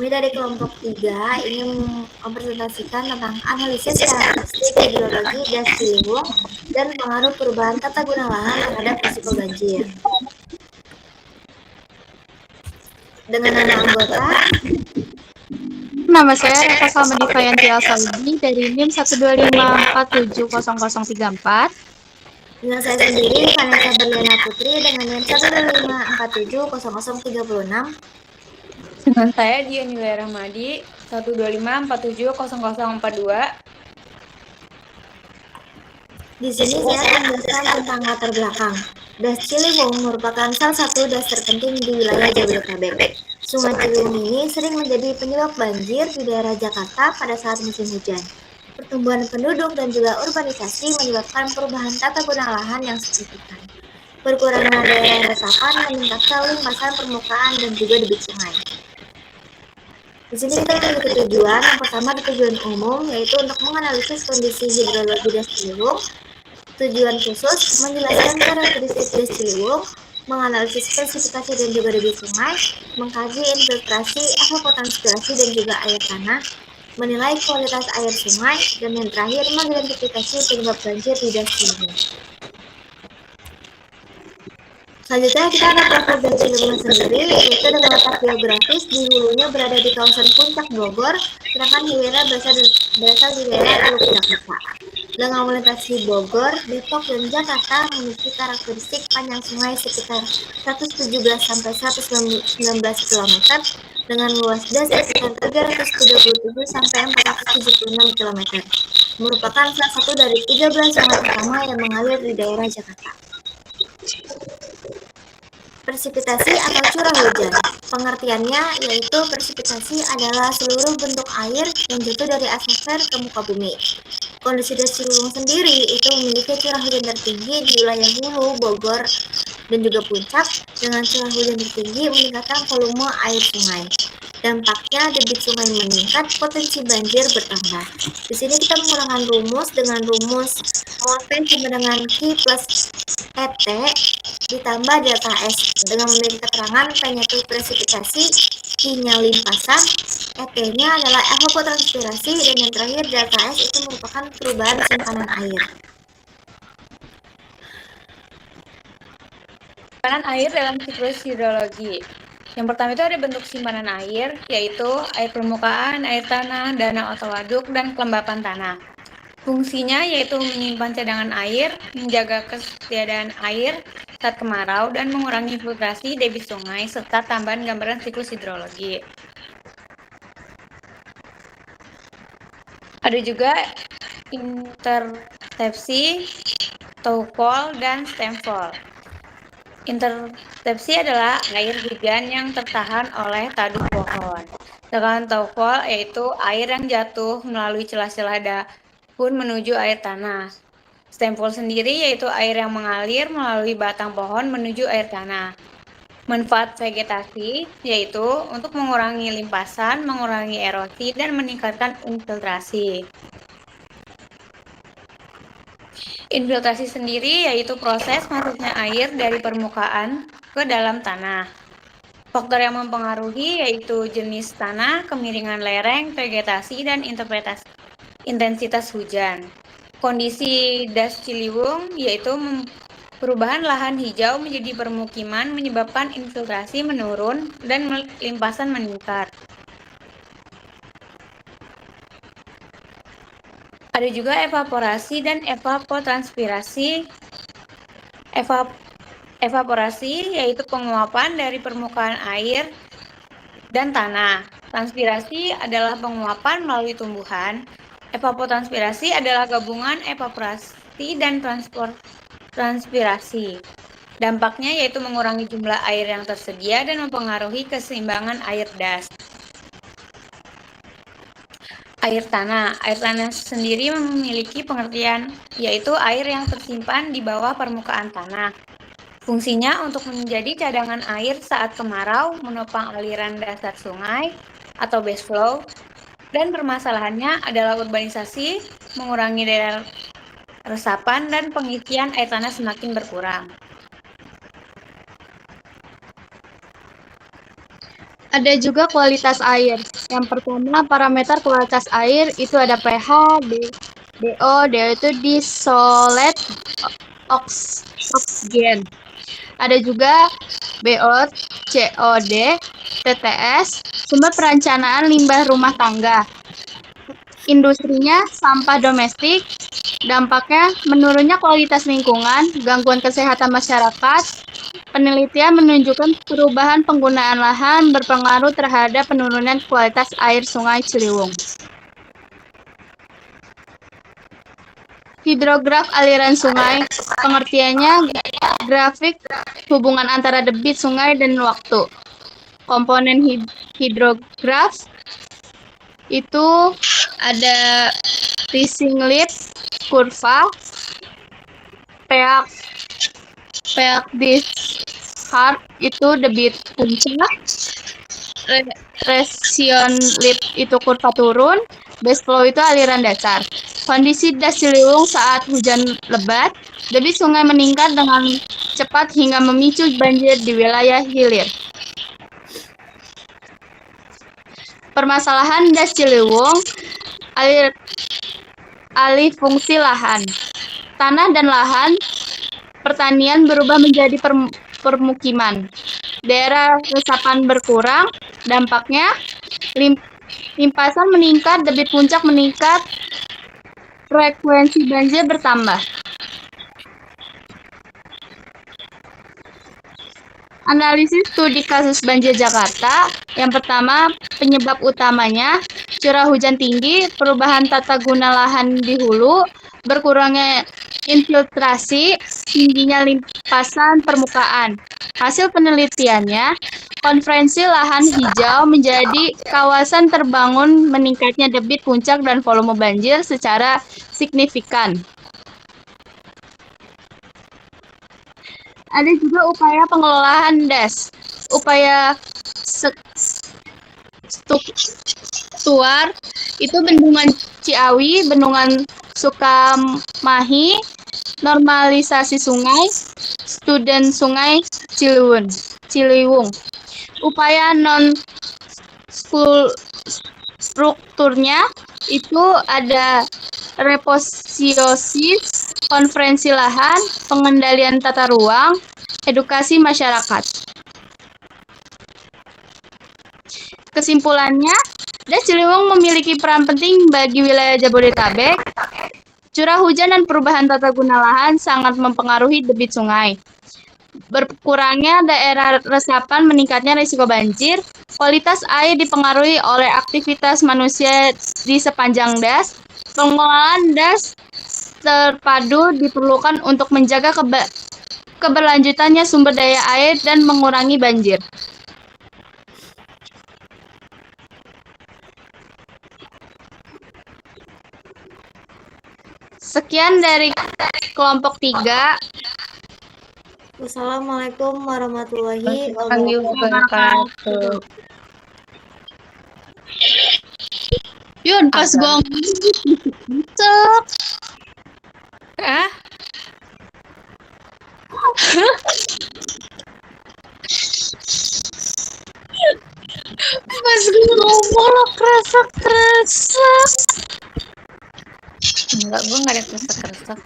Kami dari kelompok 3 ingin mempresentasikan tentang analisis karakteristik hidrologi das Ciliwung dan pengaruh perubahan tata guna lahan terhadap risiko banjir. Dengan nama anggota, Nama saya Eva Salmedivayanti Alsaldi dari NIM 125470034. dengan saya sendiri, Vanessa Berliana Putri dengan NIM 125470036. Dengan saya Dianila Rahmadi 125470042. Di sini saya akan menjelaskan tentang latar belakang. Das Ciliwung merupakan salah satu das terpenting di wilayah Jabodetabek. Sungai Ciliwung ini sering menjadi penyebab banjir di daerah Jakarta pada saat musim hujan. Pertumbuhan penduduk dan juga urbanisasi menyebabkan perubahan tata guna lahan yang signifikan. Berkurangnya daerah resapan meningkatkan limpasan permukaan dan juga debit sungai. Di sini kita memiliki tujuan. Yang pertama, tujuan umum, yaitu untuk menganalisis kondisi hidrologi das Ciliwung. Tujuan khusus, menjelaskan karakteristik das Ciliwung, menganalisis spesifikasi dan juga debit sungai, mengkaji infiltrasi, evapotranspirasi dan juga air tanah, menilai kualitas air sungai, dan yang terakhir mengidentifikasi penyebab banjir di das Ciliwung. Selanjutnya kita ada profil das Ciliwung sendiri, yaitu dengan letak geografis di hulunya berada di kawasan Puncak Bogor, sedangkan hilirnya berasal di daerah Teluk Jakarta. Dengan melintasi Bogor, Depok, dan Jakarta memiliki karakteristik panjang sungai sekitar 117 sampai 119 km dengan luas das sekitar 337 sampai 476 km. Merupakan salah satu dari 13 sungai utama yang mengalir di daerah Jakarta. Presipitasi atau curah hujan. Pengertiannya yaitu presipitasi adalah seluruh bentuk air yang jatuh dari atmosfer ke muka bumi. Kondisi das Ciliwung sendiri itu memiliki curah hujan tertinggi di wilayah hulu, Bogor, dan juga puncak dengan curah hujan tertinggi meningkatkan volume air sungai. Dampaknya debit sungai meningkat, potensi banjir bertambah. Di sini kita menggunakan rumus dengan rumus P sama dengan Q plus ET ditambah delta S dengan memiliki keterangan P-nya itu presipitasi, Q-nya limpasan, ET-nya adalah evapotranspirasi, dan yang terakhir delta S itu merupakan perubahan simpanan air. Simpanan air dalam siklus hidrologi. Yang pertama itu ada bentuk simpanan air, yaitu air permukaan, air tanah, danau atau waduk, dan kelembapan tanah. Fungsinya yaitu menyimpan cadangan air, menjaga ketiadaan air saat kemarau, dan mengurangi filtrasi debit sungai, serta tambahan gambaran siklus hidrologi. Ada juga intersepsi, towfall, dan stemfall. Intersepsi adalah air hujan yang tertahan oleh taduh pohon. Sedangkan towfall yaitu air yang jatuh melalui celah-celah daun menuju air tanah. Stemfall sendiri yaitu air yang mengalir melalui batang pohon menuju air tanah. Manfaat vegetasi yaitu untuk mengurangi limpasan, mengurangi erosi, dan meningkatkan infiltrasi. Infiltrasi sendiri yaitu proses masuknya air dari permukaan ke dalam tanah. Faktor yang mempengaruhi yaitu jenis tanah, kemiringan lereng, vegetasi, dan intensitas hujan. Kondisi das Ciliwung yaitu perubahan lahan hijau menjadi permukiman menyebabkan infiltrasi menurun dan limpasan meningkat. Ada juga evaporasi dan evapotranspirasi. Evaporasi yaitu penguapan dari permukaan air dan tanah. Transpirasi adalah penguapan melalui tumbuhan. Evapotranspirasi adalah gabungan evaporasi dan transpirasi. Dampaknya yaitu mengurangi jumlah air yang tersedia dan mempengaruhi keseimbangan air das. Air tanah. Air tanah sendiri memiliki pengertian, yaitu air yang tersimpan di bawah permukaan tanah. Fungsinya untuk menjadi cadangan air saat kemarau, menopang aliran dasar sungai atau base flow, dan permasalahannya adalah urbanisasi, mengurangi daerah resapan, dan pengisian air tanah semakin berkurang. Ada juga kualitas air. Yang pertama, parameter kualitas air itu ada pH, DO itu desolate oksigen. Ada juga BO, COD, TTS, sumber perencanaan limbah rumah tangga. Industrinya sampah domestik, dampaknya menurunnya kualitas lingkungan, gangguan kesehatan masyarakat. Penelitian menunjukkan perubahan penggunaan lahan berpengaruh terhadap penurunan kualitas air Sungai Ciliwung. Hidrograf aliran sungai, pengertiannya grafik hubungan antara debit sungai dan waktu. Komponen hidrograf itu ada rising lift, kurva, pH discharge itu debit puncak, resion lift itu kurva turun, base flow itu aliran dasar. Kondisi das Ciliwung saat hujan lebat, debit sungai meningkat dengan cepat hingga memicu banjir di wilayah hilir. Permasalahan das Ciliwung, alih fungsi lahan. Tanah dan lahan pertanian berubah menjadi permukiman. Daerah resapan berkurang, dampaknya limpasan meningkat, debit puncak meningkat, frekuensi banjir bertambah. Analisis studi kasus banjir Jakarta. Yang pertama, penyebab utamanya curah hujan tinggi, perubahan tata guna lahan di hulu, berkurangnya infiltrasi, tingginya limpasan permukaan. Hasil penelitiannya, konferensi lahan hijau menjadi kawasan terbangun meningkatnya debit puncak dan volume banjir secara signifikan. Ada juga upaya pengelolaan das. Upaya struktural itu bendungan Ciawi, bendungan Sukamahi, normalisasi sungai, student sungai Ciliwung. Upaya non strukturnya itu ada reposiosis, konferensi lahan, pengendalian tata ruang, edukasi masyarakat. Kesimpulannya, das Ciliwung memiliki peran penting bagi wilayah Jabodetabek. Curah hujan dan perubahan tata guna lahan sangat mempengaruhi debit sungai. Berkurangnya daerah resapan meningkatnya risiko banjir. Kualitas air dipengaruhi oleh aktivitas manusia di sepanjang das. Pengelolaan das terpadu diperlukan untuk menjaga keberlanjutannya sumber daya air dan mengurangi banjir. Sekian dari kelompok 3. Wassalamualaikum warahmatullahi wabarakatuh. Yun, pas gua ngomong pas gua ngomong lo kresek. Enggak, gue nggak ada kresek-kresek.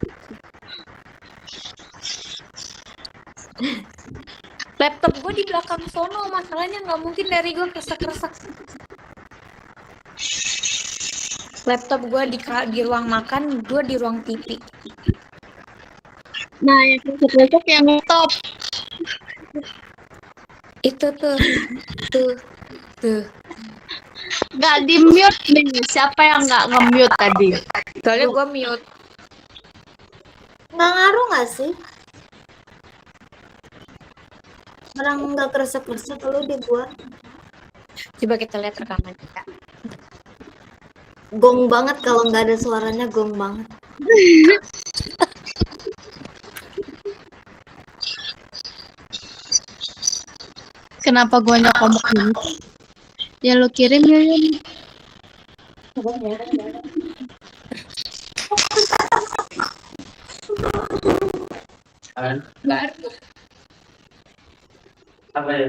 Laptop gue di belakang sono, masalahnya nggak mungkin dari gue kresek-kresek. Laptop gue di ruang makan, gue di ruang TV. Nah, yang kresek-kresek yang laptop. Itu tuh. Nggak di-mute nih. Siapa yang nggak nge-mute tadi? Soalnya gue mute. Nggak ngaruh nggak sih? Orang nggak kresek-kresek lu di gua. Coba kita lihat rekaman kita. Gong banget kalau nggak ada suaranya, gong banget. Kenapa gua nyokok ini? Ya lu kirim Yuyun. Apa ya?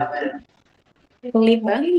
Pelit banget.